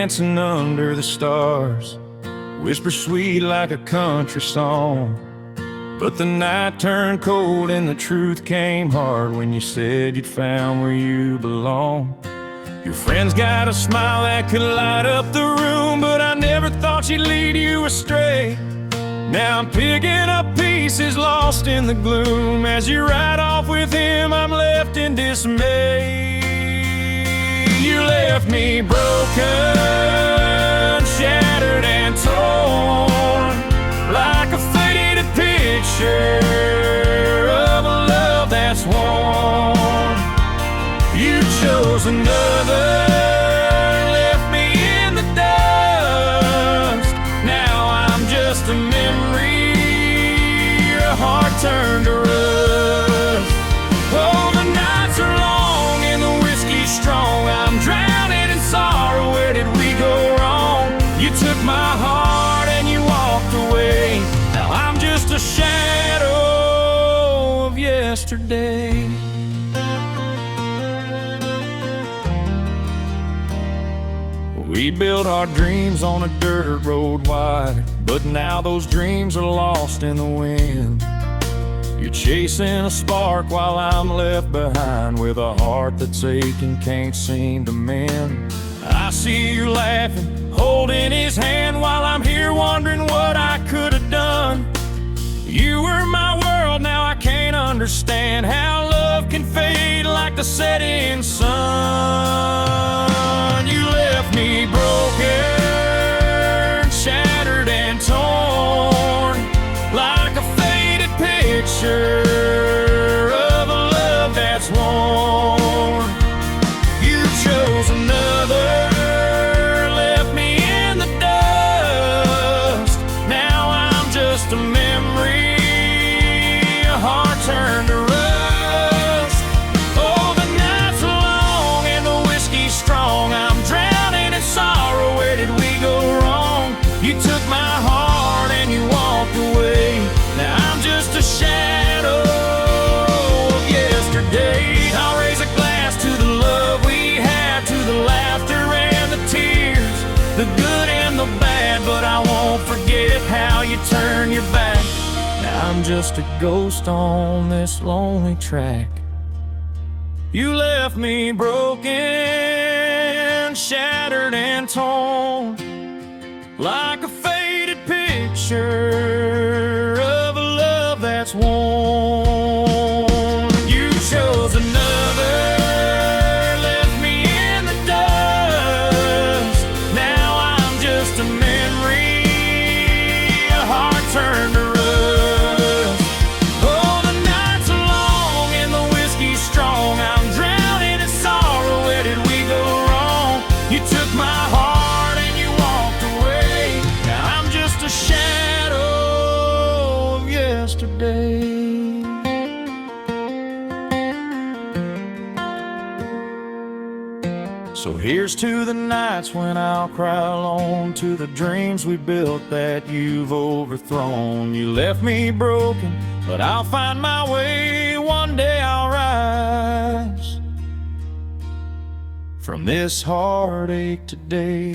dancing under the stars, whisper sweet like a country song. But the night turned cold and the truth came hard when you said you'd found where you belong. Your friend's got a smile that could light up the room, but I never thought she'd lead you astray. Now I'm picking up pieces lost in the gloom. As you ride off with him, I'm left in dismay. You left me broken, shattered and torn, like a faded picture of a love that's worn. You chose another, left me in the dust. Now I'm just a memory, your heart turned to rust. Oh, the nights are long and the whiskey's strong. I'm drowning in sorrow, where did we go wrong? You took my heart and you walked away. Now I'm just a shadow of yesterday. We built our dreams on a dirt road wide, but now those dreams are lost in the wind. You're chasing a spark while I'm left behind with a heart that's aching, can't seem to mend. I see you laughing, holding his hand, while I'm here wondering what I could have done. You were my world, now I can't understand how love can fade like the setting sun. You left me broken, shattered and torn, like a faded picture of a love that's worn. You chose another, left me in the dust. Now I'm just a memory, a heart turned to rust. Oh, the nights are long and the whiskey's strong. I'm drowning in sorrow, where did we go wrong? You took my heart and you walked away. Now I'm just a shadow of yesterday. I'll raise a glass to the love we had, to the laughter and the tears, the good and the bad, but I won't forget how you turned your back. Now I'm just a ghost on this lonely track. You left me broken, shattered and torn, like a faded picture of a love that's worn. You chose another, left me in the dust. Now I'm just a memory, a heart turned to rust. Oh, the nights are long and the whiskey's strong. I'm drowning in sorrow, where did we go wrong? You took my heart and you walked away. Now I'm just a shadow of yesterday. So here's to the nights when I'll cry alone, to the dreams we built that you've overthrown. You left me broken, but I'll find my way. One day I'll rise from this heartache today.